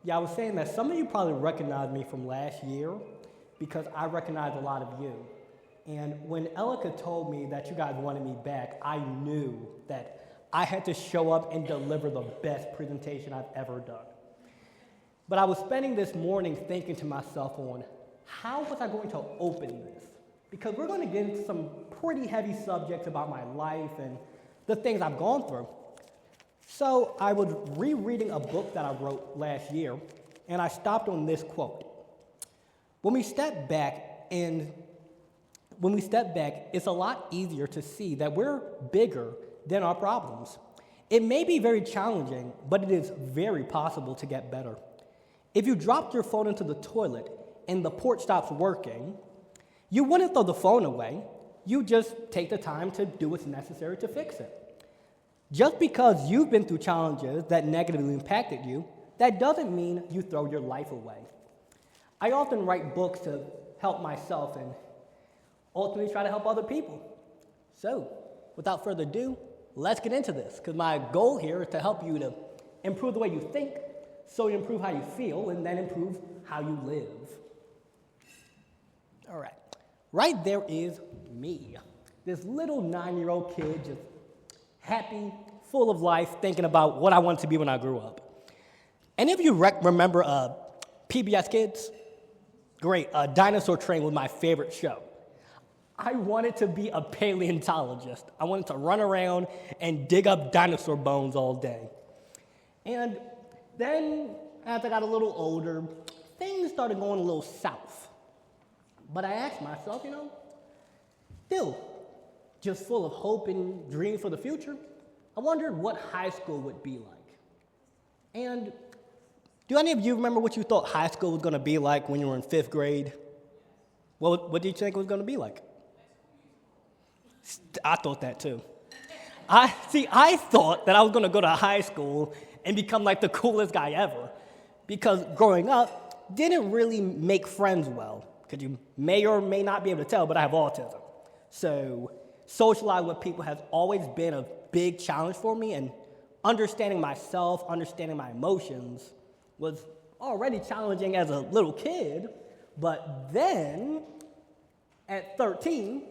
Yeah, I was saying that some of you probably recognized me from last year because I recognized a lot of you. And when Elika told me that you guys wanted me back, I knew that I had to show up and deliver the best presentation I've ever done. But I was spending this morning thinking to myself on how was I going to open this? Because we're going to get into some pretty heavy subjects about my life and the things I've gone through. So I was rereading a book that I wrote last year, and I stopped on this quote. When we step back, it's a lot easier to see that we're bigger than our problems. It may be very challenging, but it is very possible to get better. If you dropped your phone into the toilet and the port stops working, you wouldn't throw the phone away. You just take the time to do what's necessary to fix it. Just because you've been through challenges that negatively impacted you, that doesn't mean you throw your life away. I often write books to help myself and ultimately try to help other people. So, without further ado, let's get into this, because my goal here is to help you to improve the way you think, so you improve how you feel, and then improve how you live. All right. Right there is me, this little 9-year-old kid just happy, full of life, thinking about what I wanted to be when I grew up. Any of you remember PBS Kids? Great. Dinosaur Train was my favorite show. I wanted to be a paleontologist. I wanted to run around and dig up dinosaur bones all day. And then, as I got a little older, things started going a little south. But I asked myself, still just full of hope and dreams for the future, I wondered what high school would be like. And do any of you remember what you thought high school was going to be like when you were in 5th grade? What did you think it was going to be like? I thought that too. I thought that I was going to go to high school and become like the coolest guy ever, because growing up didn't really make friends well, because you may or may not be able to tell, but I have autism. So socializing with people has always been a big challenge for me, and understanding myself, understanding my emotions was already challenging as a little kid. But then, at 13,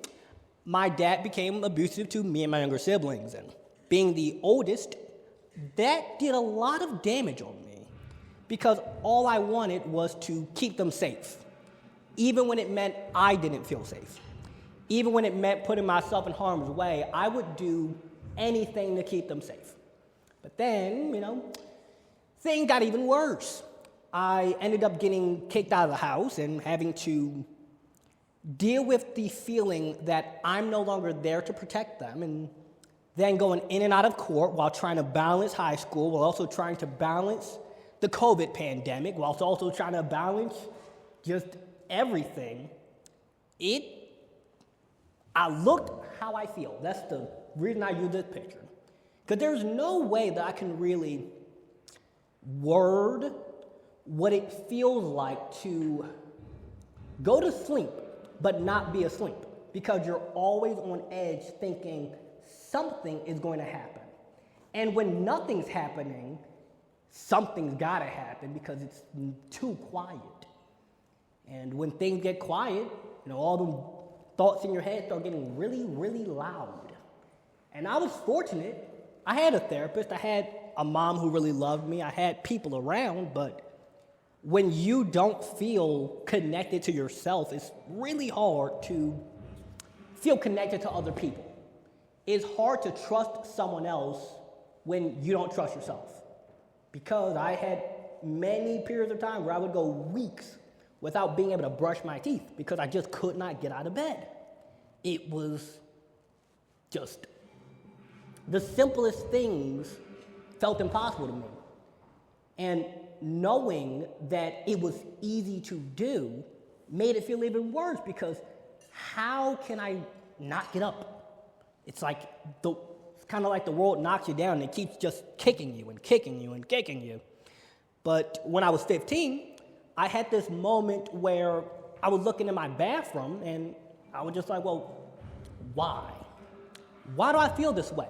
my dad became abusive to me and my younger siblings, and being the oldest, that did a lot of damage on me, because all I wanted was to keep them safe, even when it meant I didn't feel safe. Even when it meant putting myself in harm's way, I would do anything to keep them safe. But then, things got even worse. I ended up getting kicked out of the house and having to deal with the feeling that I'm no longer there to protect them, and then going in and out of court while trying to balance high school, while also trying to balance the COVID pandemic, while also trying to balance just everything. I looked how I feel. That's the reason I use this picture. Because there's no way that I can really word what it feels like to go to sleep but not be asleep, because you're always on edge thinking something is going to happen. And when nothing's happening, something's got to happen because it's too quiet. And when things get quiet, all the thoughts in your head start getting really, really loud. And I was fortunate. I had a therapist. I had a mom who really loved me. I had people around, but when you don't feel connected to yourself, it's really hard to feel connected to other people. It's hard to trust someone else when you don't trust yourself. Because I had many periods of time where I would go weeks without being able to brush my teeth because I just could not get out of bed. It was just, the simplest things felt impossible to me. And knowing that it was easy to do made it feel even worse, because how can I not get up? It's kind of like the world knocks you down and it keeps just kicking you and kicking you and kicking you. But when I was 15, I had this moment where I was looking in my bathroom and I was just like, well, why? Why do I feel this way?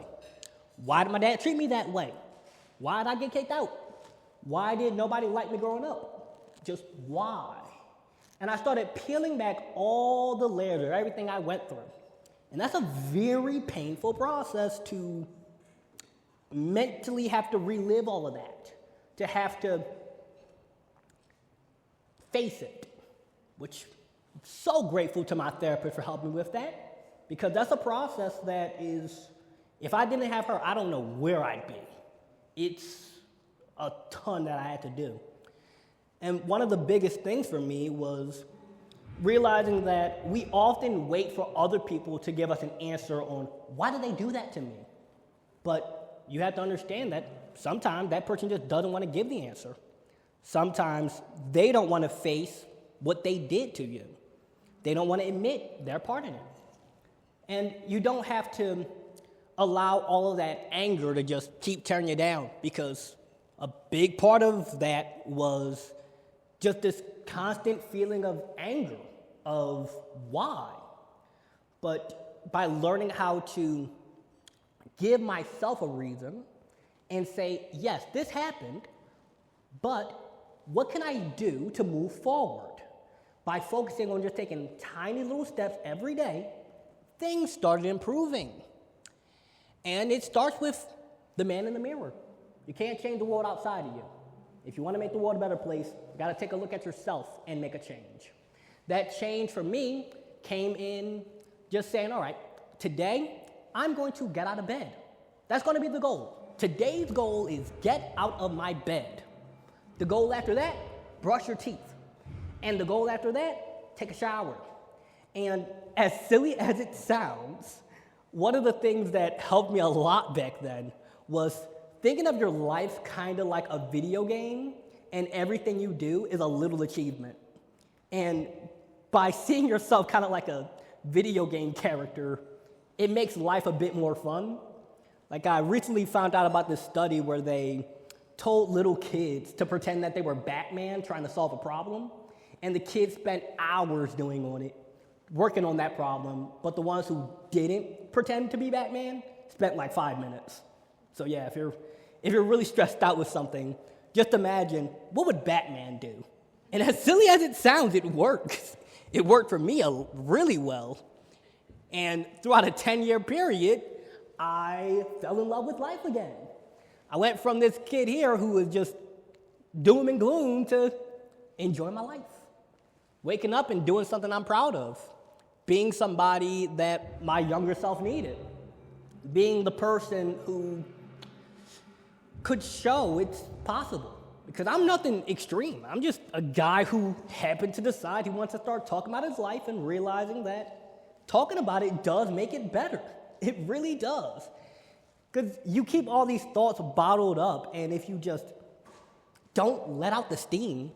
Why did my dad treat me that way? Why did I get kicked out? Why did nobody like me growing up? Just why? And I started peeling back all the layers of everything I went through. And that's a very painful process to mentally have to relive all of that, to have to face it, which I'm so grateful to my therapist for helping me with that, because that's a process that is, if I didn't have her, I don't know where I'd be. It's a ton that I had to do. And one of the biggest things for me was realizing that we often wait for other people to give us an answer on why did they do that to me? But you have to understand that sometimes that person just doesn't want to give the answer. Sometimes they don't want to face what they did to you. They don't want to admit their part in it. And you don't have to allow all of that anger to just keep tearing you down, because a big part of that was just this constant feeling of anger, of why. But by learning how to give myself a reason and say, yes, this happened, but what can I do to move forward? By focusing on just taking tiny little steps every day, things started improving. And it starts with the man in the mirror. You can't change the world outside of you. If you want to make the world a better place, you got to take a look at yourself and make a change. That change for me came in just saying, all right, today I'm going to get out of bed. That's going to be the goal. Today's goal is get out of my bed. The goal after that, brush your teeth. And the goal after that, take a shower. And as silly as it sounds, one of the things that helped me a lot back then was thinking of your life kind of like a video game, and everything you do is a little achievement. And by seeing yourself kind of like a video game character, it makes life a bit more fun. Like, I recently found out about this study where they told little kids to pretend that they were Batman trying to solve a problem, and the kids spent hours working on that problem, but the ones who didn't pretend to be Batman spent like 5 minutes. So yeah, if you're really stressed out with something, just imagine, what would Batman do? And as silly as it sounds, it works. It worked for me really well. And throughout a 10-year period, I fell in love with life again. I went from this kid here who was just doom and gloom to enjoying my life. Waking up and doing something I'm proud of. Being somebody that my younger self needed. Being the person who could show it's possible. Because I'm nothing extreme. I'm just a guy who happened to decide he wants to start talking about his life and realizing that talking about it does make it better. It really does. Because you keep all these thoughts bottled up, and if you just don't let out the steam,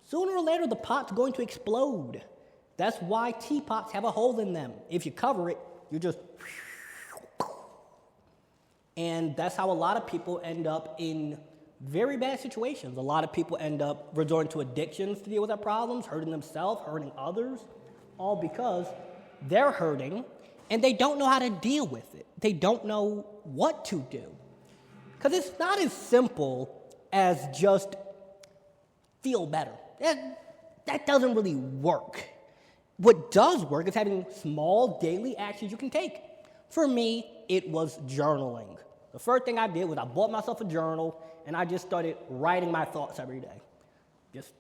sooner or later the pot's going to explode. That's why teapots have a hole in them. If you cover it, you just... And that's how a lot of people end up in very bad situations. A lot of people end up resorting to addictions to deal with their problems, hurting themselves, hurting others, all because they're hurting and they don't know how to deal with it. They don't know what to do. Because it's not as simple as just feel better. That doesn't really work. What does work is having small daily actions you can take. For me, it was journaling. The first thing I did was I bought myself a journal and I just started writing my thoughts every day. Just,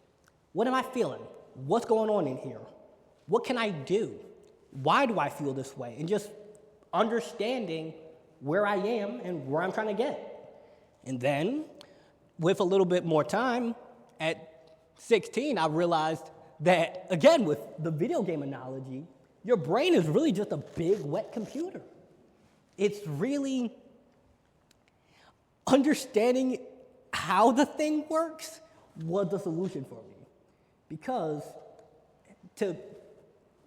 what am I feeling? What's going on in here? What can I do? Why do I feel this way? And just understanding where I am and where I'm trying to get. And then, with a little bit more time, at 16, I realized that, again, with the video game analogy, your brain is really just a big, wet computer. It's really understanding how the thing works was the solution for me. Because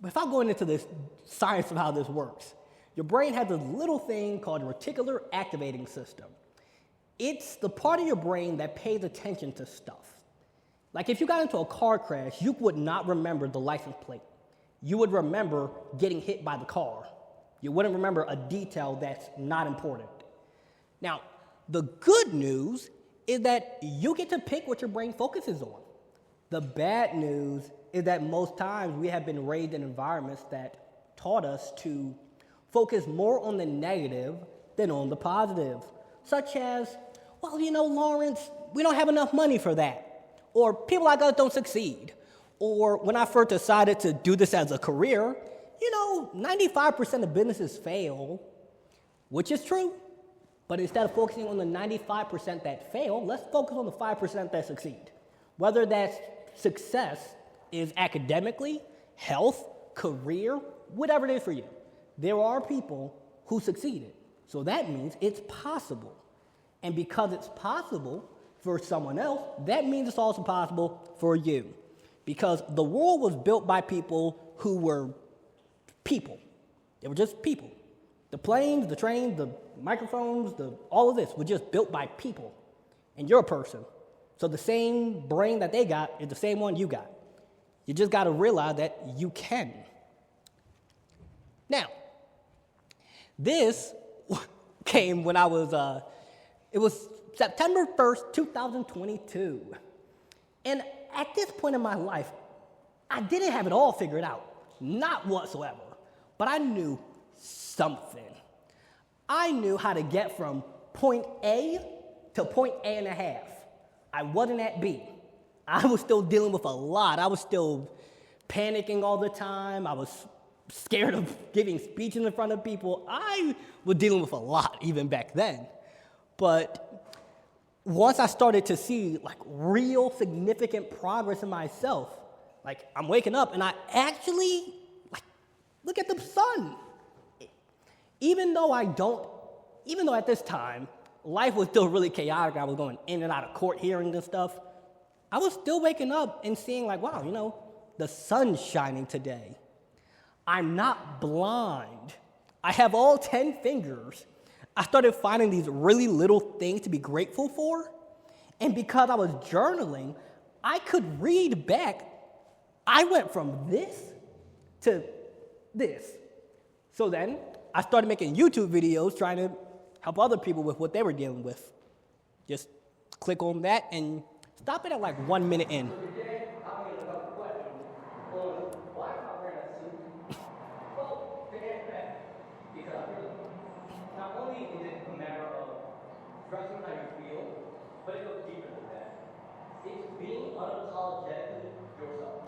without going into this science of how this works, your brain has this little thing called reticular activating system. It's the part of your brain that pays attention to stuff. Like if you got into a car crash, you would not remember the license plate. You would remember getting hit by the car. You wouldn't remember a detail that's not important. Now, the good news is that you get to pick what your brain focuses on. The bad news is that most times we have been raised in environments that taught us to focus more on the negative than on the positive, such as, well, Lawrence, we don't have enough money for that, or people like us don't succeed, or when I first decided to do this as a career, 95% of businesses fail, which is true, but instead of focusing on the 95% that fail, let's focus on the 5% that succeed. Whether that success is academically, health, career, whatever it is for you. There are people who succeeded. So that means it's possible. And because it's possible for someone else, that means it's also possible for you. Because the world was built by people who were people. They were just people. The planes, the trains, the microphones, all of this was just built by people. And you're a person. So the same brain that they got is the same one you got. You just got to realize that you can. Now, this came when I was, it was September 1st, 2022. And at this point in my life, I didn't have it all figured out. Not whatsoever. But I knew something. I knew how to get from point A to point A and a half. I wasn't at B. I was still dealing with a lot. I was still panicking all the time. I was scared of giving speeches in front of people. I was dealing with a lot even back then. But once I started to see real significant progress in myself, I'm waking up and I actually look at the sun. Even though at this time, life was still really chaotic, I was going in and out of court hearings and stuff, I was still waking up and seeing wow, the sun's shining today. I'm not blind. I have all 10 fingers. I started finding these really little things to be grateful for. And because I was journaling, I could read back. I went from this to this. So then I started making YouTube videos trying to help other people with what they were dealing with. Just click on that and stop it at 1 minute in. Not only is it a matter of expressing how you feel, but it goes deeper than that. It's being unapologetically yourself.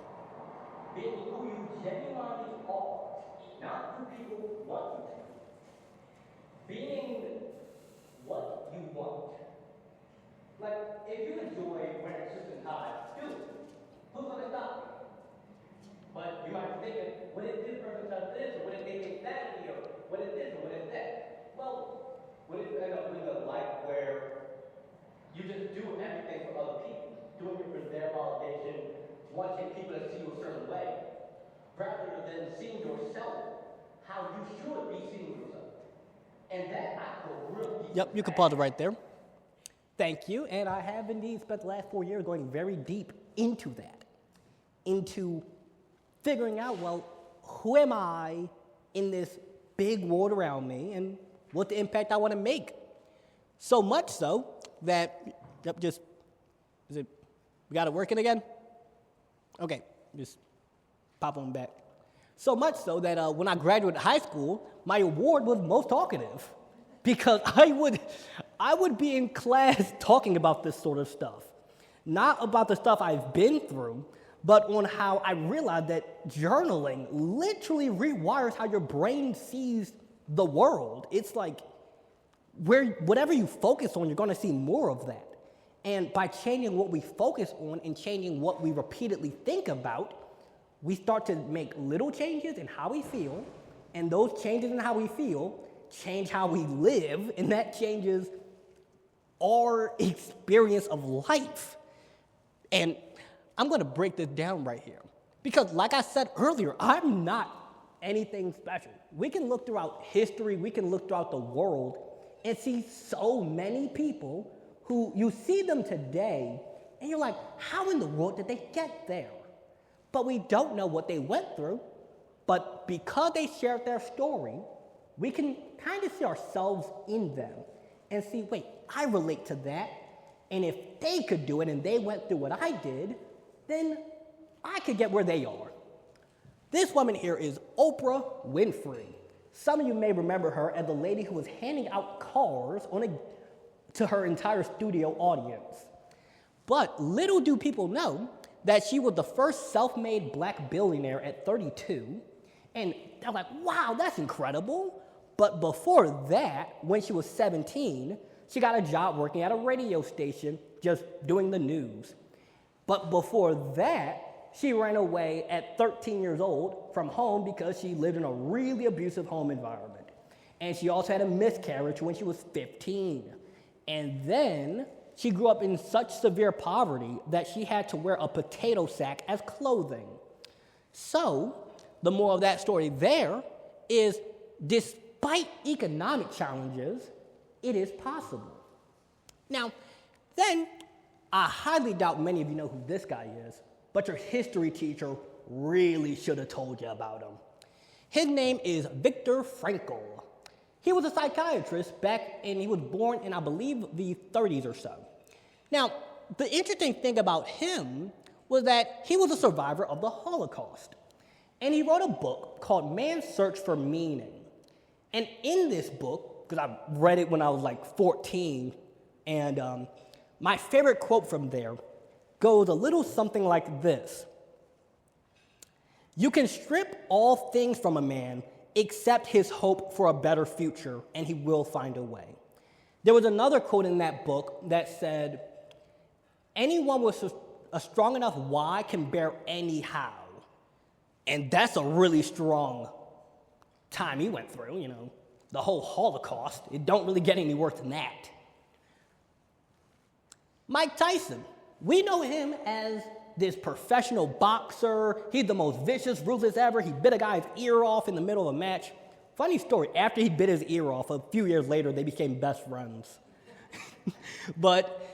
Being who you genuinely are, not who people want you to be. Being what you want. If you enjoy wearing suits and ties, do it. Who's going to stop you? But you might be thinking, what if this person does this, or what if they get that video, what if this, or what if that? Well, what if you end up living a life where you just do everything for other people, doing it for their validation, wanting people to see you a certain way, rather than seeing yourself how you should be seeing yourself? And that I feel real deep. Yep, you can pause it right there. Thank you. And I have indeed spent the last 4 years going very deep into that, into figuring out, who am I in this big world around me and what the impact I want to make. So much so that, we got it working again? Okay, just pop on back. So much so that when I graduated high school, my award was most talkative because I would be in class talking about this sort of stuff. Not about the stuff I've been through, but on how I realized that journaling literally rewires how your brain sees the world. It's whatever you focus on, you're going to see more of that. And by changing what we focus on and changing what we repeatedly think about, we start to make little changes in how we feel, and those changes in how we feel change how we live, and that changes our experience of life. And I'm going to break this down right here. Because like I said earlier, I'm not anything special. We can look throughout history, we can look throughout the world and see so many people who you see them today and you're like, how in the world did they get there? But we don't know what they went through. But because they shared their story, we can kind of see ourselves in them and see, wait, I relate to that. And if they could do it and they went through what I did, then I could get where they are. This woman here is Oprah Winfrey. Some of you may remember her as the lady who was handing out cars to her entire studio audience. But little do people know that she was the first self-made black billionaire at 32. And they're like, wow, that's incredible. But before that, when she was 17, she got a job working at a radio station just doing the news. But before that, she ran away at 13 years old from home because she lived in a really abusive home environment. And she also had a miscarriage when she was 15. And then she grew up in such severe poverty that she had to wear a potato sack as clothing. So, the moral of that story there is, despite economic challenges, it is possible. Now, then, I highly doubt many of you know who this guy is, but your history teacher really should have told you about him. His name is Viktor Frankl. He was a psychiatrist and he was born in, I believe, the 30s or so. Now, the interesting thing about him was that he was a survivor of the Holocaust. And he wrote a book called Man's Search for Meaning. And in this book, because I read it when I was like 14, and my favorite quote from there goes a little something like this. You can strip all things from a man except his hope for a better future, and he will find a way. There was another quote in that book that said, anyone with a strong enough why can bear any how. And that's a really strong time he went through, the whole Holocaust. It don't really get any worse than that. Mike Tyson, we know him as this professional boxer. He's the most vicious, ruthless ever. He bit a guy's ear off in the middle of a match. Funny story, after he bit his ear off, a few years later, they became best friends. But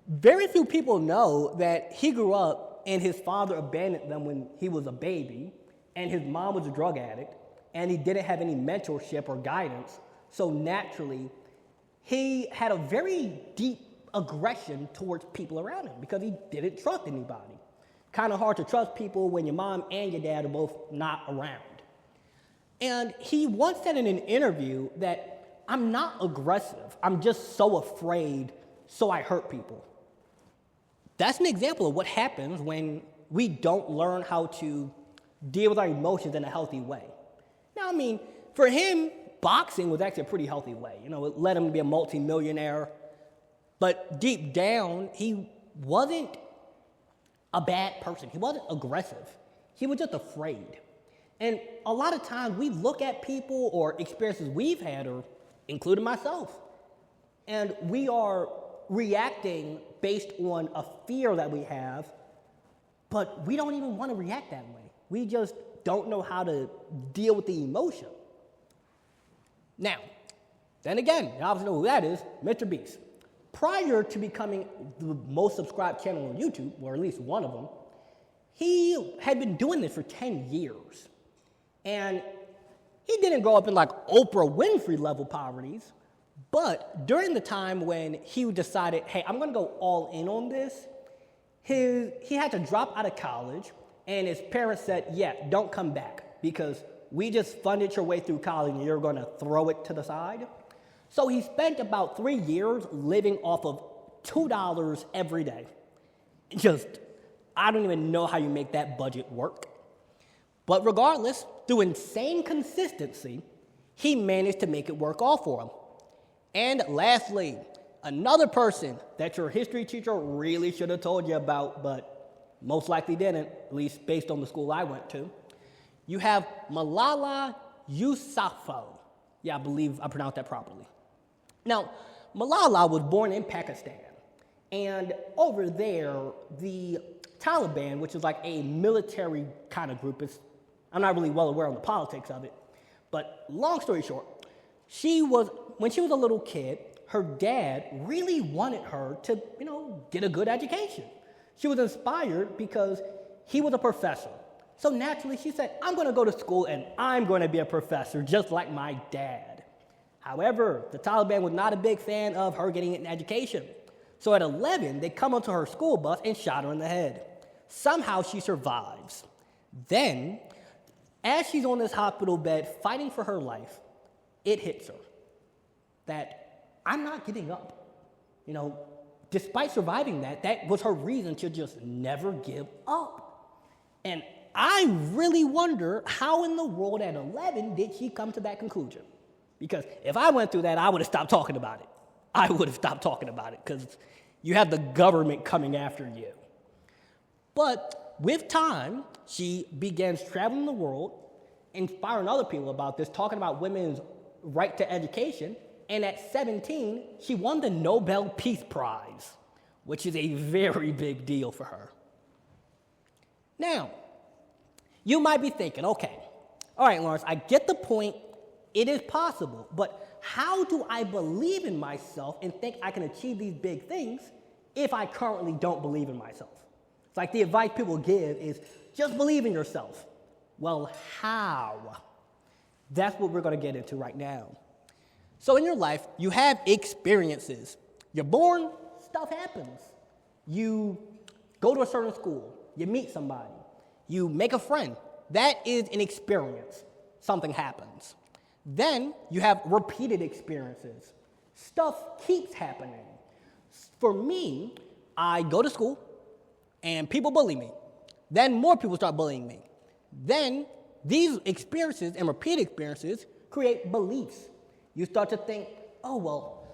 very few people know that he grew up and his father abandoned them when he was a baby, and his mom was a drug addict, and he didn't have any mentorship or guidance. So naturally, he had a very deep aggression towards people around him because he didn't trust anybody. Kind of hard to trust people when your mom and your dad are both not around. And he once said in an interview that, I'm not aggressive, I'm just so afraid, so I hurt people. That's an example of what happens when we don't learn how to deal with our emotions in a healthy way. Now, for him, boxing was actually a pretty healthy way. It led him to be a multimillionaire. But deep down, he wasn't a bad person. He wasn't aggressive. He was just afraid. And a lot of times we look at people or experiences we've had, or including myself, and we are reacting based on a fear that we have, but we don't even want to react that way. We just don't know how to deal with the emotion. Now, then again, you obviously know who that is, Mr. Beast. Prior to becoming the most subscribed channel on YouTube, or at least one of them, he had been doing this for 10 years. And he didn't grow up in like Oprah Winfrey level poverties, but during the time when he decided, hey, I'm gonna go all in on this, he had to drop out of college, and his parents said, yeah, don't come back, because we just funded your way through college and you're gonna throw it to the side. So he spent about 3 years living off of $2 every day. I don't even know how you make that budget work. But regardless, through insane consistency, he managed to make it work all for him. And lastly, another person that your history teacher really should have told you about, but most likely didn't, at least based on the school I went to. You have Malala Yousafzai. Yeah, I believe I pronounced that properly. Now, Malala was born in Pakistan, and over there, the Taliban, which is like a military kind of group, I'm not really well aware of the politics of it, but long story short, when she was a little kid, her dad really wanted her to, get a good education. She was inspired because he was a professor. So naturally, she said, I'm going to go to school and I'm going to be a professor just like my dad. However, the Taliban was not a big fan of her getting an education. So at 11, they come onto her school bus and shot her in the head. Somehow she survives. Then, as she's on this hospital bed fighting for her life, it hits her that I'm not giving up. Despite surviving that was her reason to just never give up. And I really wonder how in the world at 11 did she come to that conclusion? Because if I went through that, I would have stopped talking about it. I would have stopped talking about it because you have the government coming after you. But with time, she begins traveling the world, inspiring other people about this, talking about women's right to education. And at 17, she won the Nobel Peace Prize, which is a very big deal for her. Now, you might be thinking, okay, all right, Lawrence, I get the point. It is possible, but how do I believe in myself and think I can achieve these big things if I currently don't believe in myself? It's like the advice people give is just believe in yourself. Well, how? That's what we're going to get into right now. So in your life, you have experiences. You're born, stuff happens. You go to a certain school, you meet somebody, you make a friend. That is an experience. Something happens. Then you have repeated experiences. Stuff keeps happening. For me, I go to school and people bully me. Then more people start bullying me. Then these experiences and repeated experiences create beliefs. You start to think, oh, well,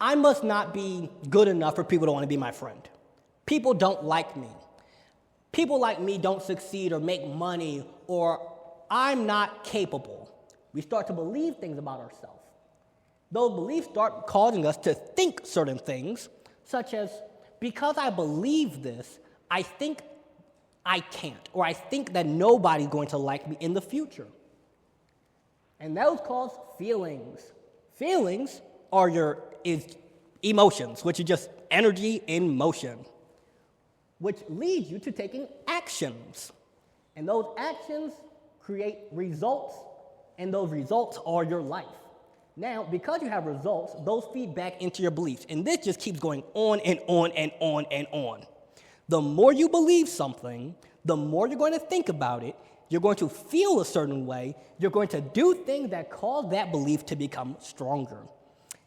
I must not be good enough for people to want to be my friend. People don't like me. People like me don't succeed or make money, or I'm not capable. We start to believe things about ourselves. Those beliefs start causing us to think certain things, such as, because I believe this, I think I can't, or I think that nobody's going to like me in the future. And those cause feelings. Feelings are emotions, which is just energy in motion, which leads you to taking actions. And those actions create results, and those results are your life. Now, because you have results, those feed back into your beliefs. And this just keeps going on and on and on and on. The more you believe something, the more you're going to think about it. You're going to feel a certain way. You're going to do things that cause that belief to become stronger.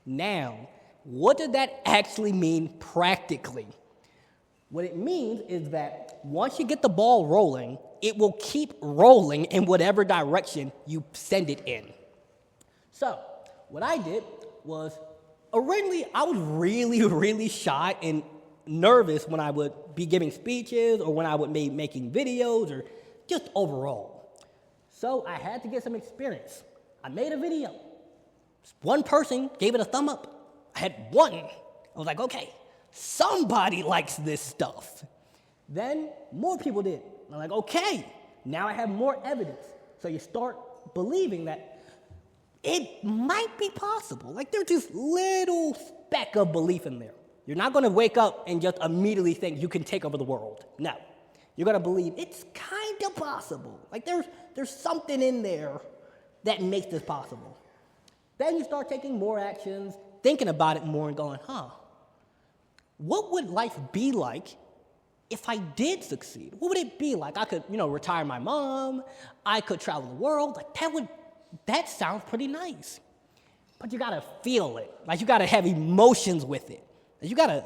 Now, what does that actually mean practically? What it means is that once you get the ball rolling, it will keep rolling in whatever direction you send it in. So, what I did was, originally, I was really, really shy and nervous when I would be giving speeches or when I would be making videos or just overall. So I had to get some experience. I made a video. One person gave it a thumb up. I had one. I was like, okay, somebody likes this stuff. Then more people did. I'm like, okay, now I have more evidence. So you start believing that it might be possible. Like there's this little speck of belief in there. You're not going to wake up and just immediately think you can take over the world. No. You're going to believe it's kind of possible. Like there's something in there that makes this possible. Then you start taking more actions, thinking about it more and going, what would life be like if I did succeed? What would it be like? I could, retire my mom. I could travel the world. Like that sounds pretty nice. But you got to feel it. Like you got to have emotions with it. You got to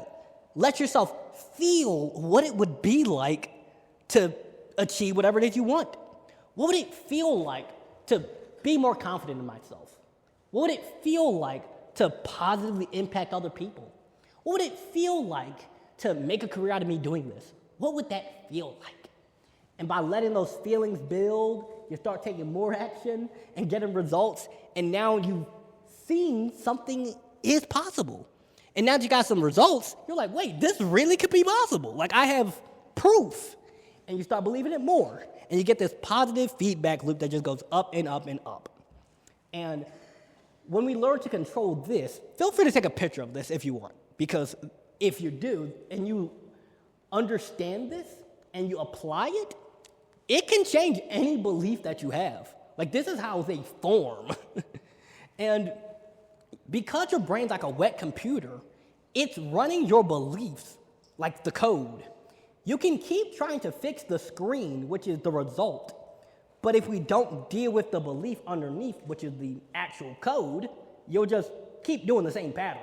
let yourself feel what it would be like to achieve whatever it is you want. What would it feel like to be more confident in myself? What would it feel like to positively impact other people? What would it feel like to make a career out of me doing this? What would that feel like? And by letting those feelings build, you start taking more action and getting results, and now you've seen something is possible. And now that you got some results, you're like, wait, this really could be possible. Like I have proof. And you start believing it more. And you get this positive feedback loop that just goes up and up and up. And when we learn to control this, feel free to take a picture of this if you want. Because if you do, and you understand this, and you apply it, it can change any belief that you have. Like this is how they form. And because your brain's like a wet computer, It's running your beliefs like the code. You can keep trying to fix the screen, which is the result, but if we don't deal with the belief underneath, which is the actual code, you'll just keep doing the same pattern.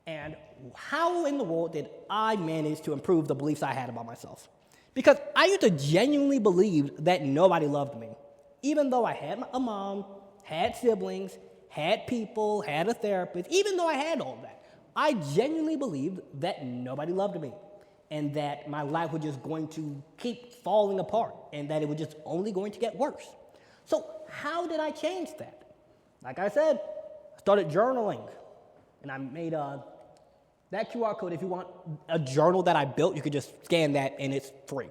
And how in the world did I manage to improve the beliefs I had about myself? Because I used to genuinely believe that nobody loved me. Even though I had a mom, had siblings, had people, had a therapist, even though I had all that, I genuinely believed that nobody loved me and that my life was just going to keep falling apart and that it was just only going to get worse. So how did I change that? Like I said, I started journaling, and I made that QR code. If you want a journal that I built, you could just scan that and it's free.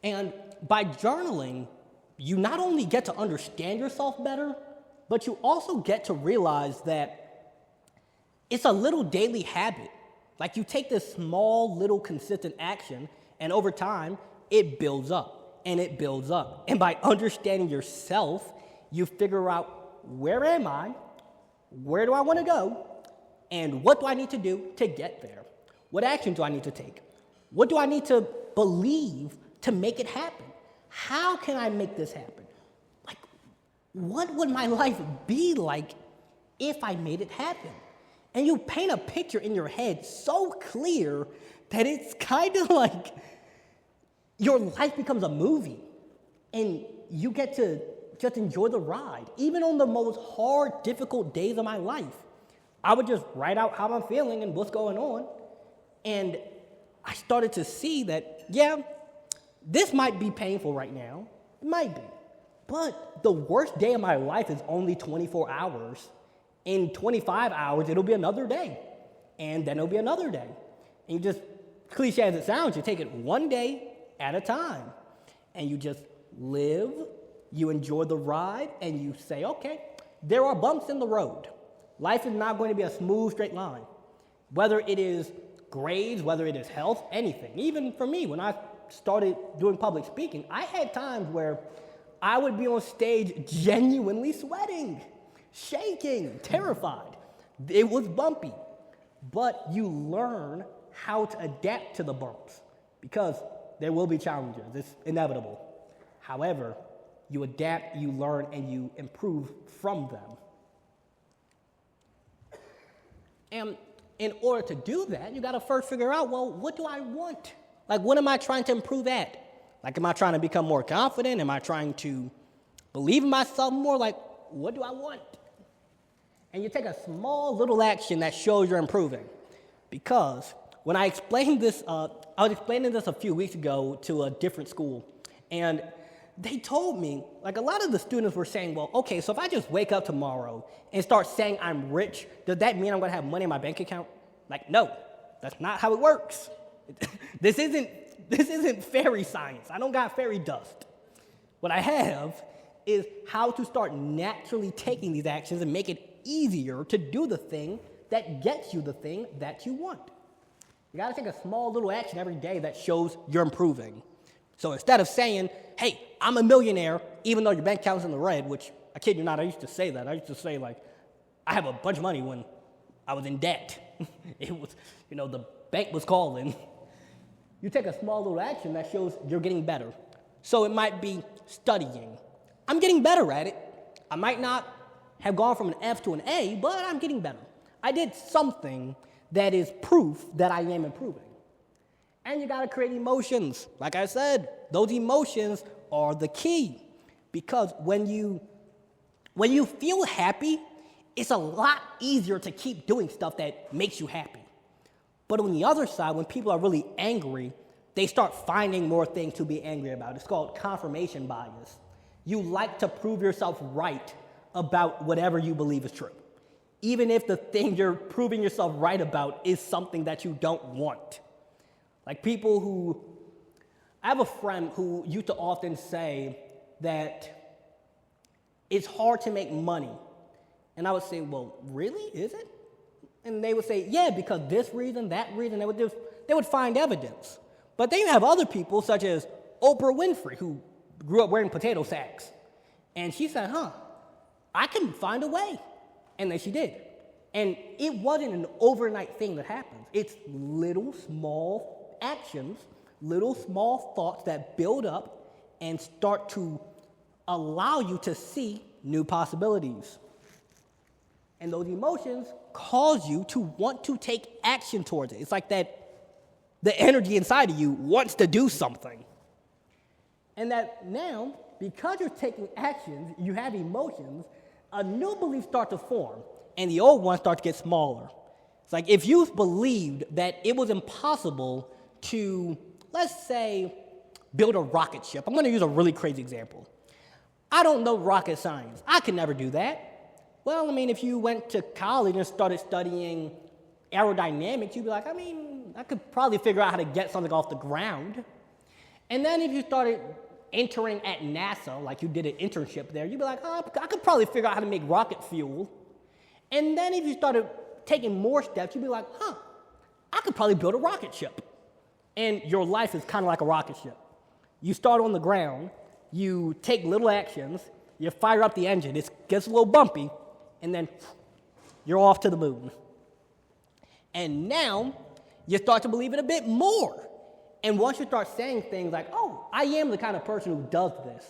And by journaling, you not only get to understand yourself better, but you also get to realize that it's a little daily habit. Like you take this small, little, consistent action, and over time, it builds up, and it builds up. And by understanding yourself, you figure out, where am I? Where do I want to go? And what do I need to do to get there? What action do I need to take? What do I need to believe to make it happen? How can I make this happen? Like, what would my life be like if I made it happen? And you paint a picture in your head so clear that it's kind of like your life becomes a movie and you get to just enjoy the ride. Even on the most hard, difficult days of my life, I would just write out how I'm feeling and what's going on. And I started to see that, yeah, this might be painful right now. It might be. But the worst day of my life is only 24 hours. In 25 hours, it'll be another day. And then it'll be another day. And you just, cliche as it sounds, you take it one day at a time. And you just live, you enjoy the ride, and you say, okay, there are bumps in the road. Life is not going to be a smooth, straight line. Whether it is grades, whether it is health, anything. Even for me, when I started doing public speaking, I had times where I would be on stage genuinely sweating, shaking, terrified. It was bumpy. But you learn how to adapt to the bumps because there will be challenges. It's inevitable. However, you adapt, you learn, and you improve from them. And in order to do that, you got to first figure out, well, what do I want? Like, what am I trying to improve at? Like, am I trying to become more confident? Am I trying to believe in myself more? Like, what do I want? And you take a small little action that shows you're improving. Because when I explained this, I was explaining this a few weeks ago to a different school. And they told me, like a lot of the students were saying, well, okay, so if I just wake up tomorrow and start saying I'm rich, does that mean I'm going to have money in my bank account? Like, no, that's not how it works. This isn't fairy science. I don't got fairy dust. What I have is how to start naturally taking these actions and make it easier to do the thing that gets you the thing that you want. You got to take a small little action every day that shows you're improving. So instead of saying, hey, I'm a millionaire, even though your bank account's in the red, which, I kid you not, I used to say that. I used to say, like, I have a bunch of money when I was in debt. It was, the bank was calling. You take a small little action that shows you're getting better. So it might be studying. I'm getting better at it. I might not have gone from an F to an A, but I'm getting better. I did something that is proof that I am improving. And you got to create emotions. Like I said, those emotions are the key. Because when you feel happy, it's a lot easier to keep doing stuff that makes you happy. But on the other side, when people are really angry, they start finding more things to be angry about. It's called confirmation bias. You like to prove yourself right about whatever you believe is true, even if the thing you're proving yourself right about is something that you don't want. Like I have a friend who used to often say that it's hard to make money. And I would say, well, really, is it? And they would say, yeah, because this reason, that reason, they would find evidence. But then you have other people, such as Oprah Winfrey, who grew up wearing potato sacks. And she said, I can find a way. And then she did. And it wasn't an overnight thing that happens. It's little small actions, little small thoughts that build up and start to allow you to see new possibilities. And those emotions cause you to want to take action towards it. It's like that the energy inside of you wants to do something. And that now, because you're taking actions, you have emotions, a new belief starts to form, and the old ones start to get smaller. It's like if you believed that it was impossible to, let's say, build a rocket ship. I'm going to use a really crazy example. I don't know rocket science. I could never do that. Well, I mean, if you went to college and started studying aerodynamics, you'd be like, I mean, I could probably figure out how to get something off the ground. And then if you started entering at NASA, like you did an internship there, you'd be like, oh, I could probably figure out how to make rocket fuel. And then if you started taking more steps, you'd be like, I could probably build a rocket ship. And your life is kind of like a rocket ship. You start on the ground, you take little actions, you fire up the engine, it gets a little bumpy, and then you're off to the moon. And now you start to believe it a bit more. And once you start saying things like, oh, I am the kind of person who does this,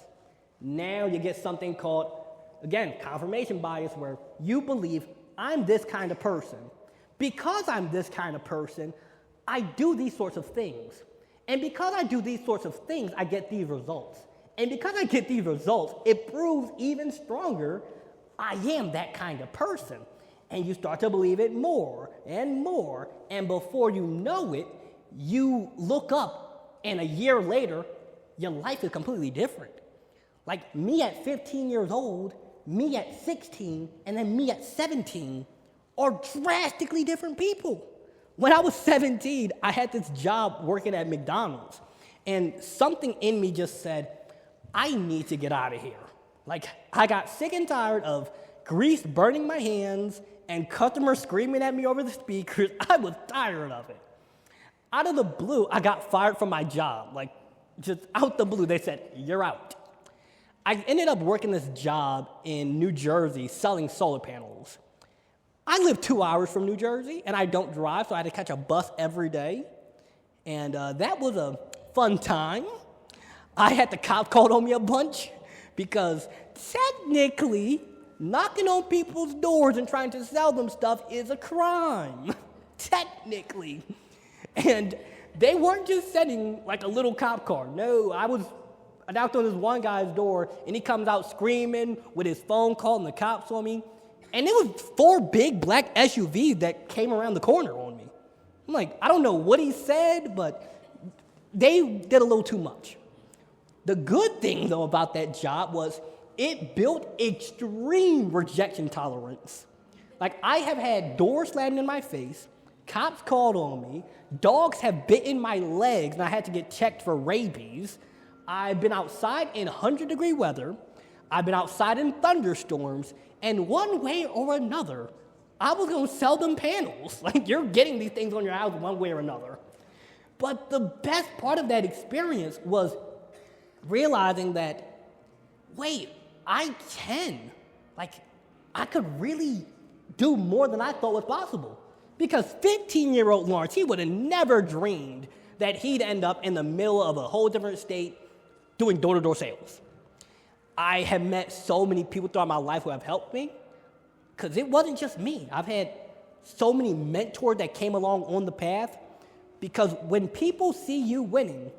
now you get something called, again, confirmation bias, where you believe I'm this kind of person. Because I'm this kind of person, I do these sorts of things. And because I do these sorts of things, I get these results. And because I get these results, it proves even stronger I am that kind of person. And you start to believe it more and more. And before you know it, you look up, and a year later, your life is completely different. Like me at 15 years old, me at 16, and then me at 17 are drastically different people. When I was 17, I had this job working at McDonald's, and something in me just said, I need to get out of here. Like, I got sick and tired of grease burning my hands and customers screaming at me over the speakers. I was tired of it. Out of the blue, I got fired from my job. Like, just out the blue, they said, you're out. I ended up working this job in New Jersey selling solar panels. I live 2 hours from New Jersey, and I don't drive, so I had to catch a bus every day. And that was a fun time. I had the cops called on me a bunch because technically, knocking on people's doors and trying to sell them stuff is a crime. Technically. And they weren't just sending like a little cop car. No, I knocked on this one guy's door, and he comes out screaming with his phone calling the cops on me. And it was 4 big black SUVs that came around the corner on me. I'm like, I don't know what he said, but they did a little too much. The good thing, though, about that job was it built extreme rejection tolerance. Like, I have had doors slammed in my face, cops called on me, dogs have bitten my legs, and I had to get checked for rabies. I've been outside in 100-degree weather. I've been outside in thunderstorms. And one way or another, I was going to sell them panels. Like, you're getting these things on your house one way or another. But the best part of that experience was realizing that, wait, I can. Like, I could really do more than I thought was possible. Because 15-year-old Lawrence, he would have never dreamed that he'd end up in the middle of a whole different state doing door-to-door sales. I have met so many people throughout my life who have helped me, because it wasn't just me. I've had so many mentors that came along on the path, because when people see you winning,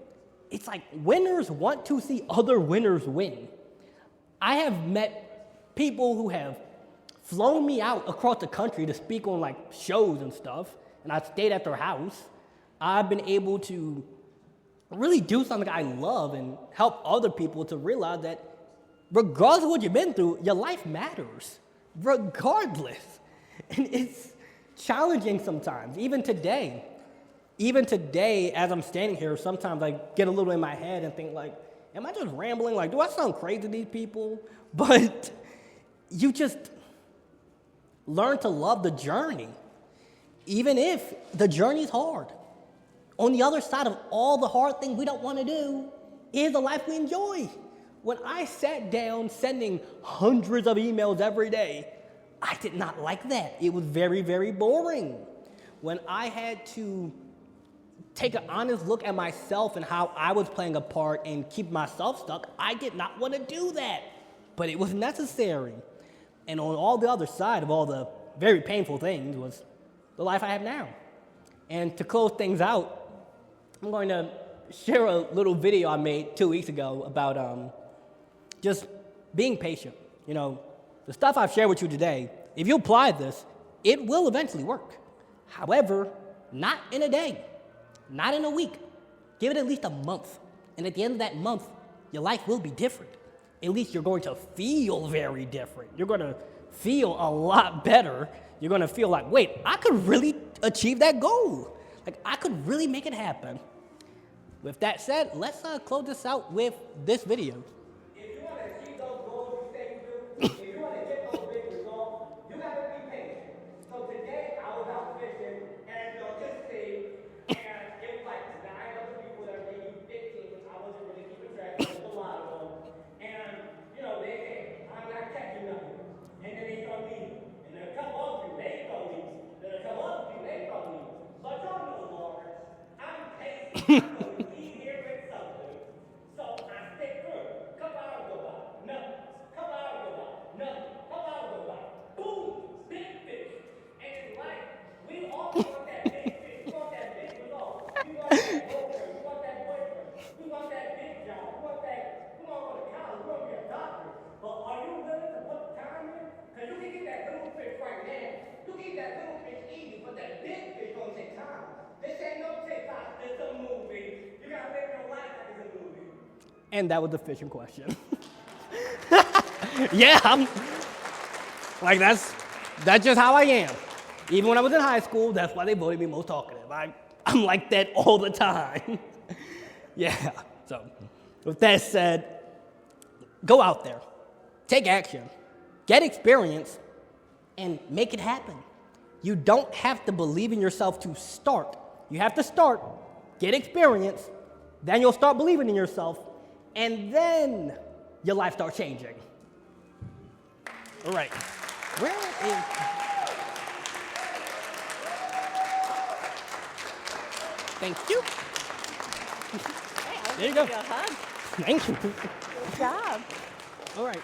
it's like winners want to see other winners win. I have met people who have flown me out across the country to speak on like shows and stuff, and I stayed at their house. I've been able to really do something I love and help other people to realize that regardless of what you've been through, your life matters, regardless. And it's challenging sometimes, even today. Even today, as I'm standing here, sometimes I get a little in my head and think like, am I just rambling? Like, do I sound crazy to these people? But you just learn to love the journey, even if the journey's hard. On the other side of all the hard things we don't want to do is the life we enjoy. When I sat down sending hundreds of emails every day, I did not like that. It was very, very boring. When I had to take an honest look at myself and how I was playing a part and keep myself stuck, I did not want to do that. But it was necessary. And on all the other side of all the very painful things was the life I have now. And to close things out, I'm going to share a little video I made 2 weeks ago about just being patient. You know, the stuff I've shared with you today, if you apply this, it will eventually work. However, not in a day, not in a week. Give it at least a month. And at the end of that month, your life will be different. At least you're going to feel very different. You're going to feel a lot better. You're going to feel like, wait, I could really achieve that goal. Like, I could really make it happen. With that said, let's close this out with this video. If you want to achieve those goals you say you do, if you want to get those big results, you have to be patient. So today, I was out fishing, and just see, and it was like 9 other people that are maybe 15. I wasn't really keeping track. There was a lot of them. And, they say, I'm not catching nothing. And then they start leaving. And then a couple of you, they start leaving. Then a couple of you, they start leaving. But y'all know, Lord, I'm patient. I'm going to be here with something. So I stick through. Couple hours go by. Nothing. Couple hours go by. Nothing. Couple hours go by. Boom! Big fish. And it's like, we all want that big fish. We want that big result. We want that girlfriend. We want that boyfriend. We want that big job. We want that. We want to go to college. We want to be a doctor. But are you willing to put the time in? Because you can get that little fish right now. You can get that little fish easy, but that big fish gonna take time. This ain't no TikTok. It's a movie. You gotta live your life like it's a movie. And that was the fishing question. Yeah, like that's just how I am. Even when I was in high school, that's why they voted me most talkative. I'm like that all the time. Yeah, so with that said, go out there, take action, get experience, and make it happen. You don't have to believe in yourself to start. You have to start, get experience, then you'll start believing in yourself, and then your life starts changing. All right. Where is... Thank you. Hey, There you go. Give you a hug. Thank you. Good job. All right.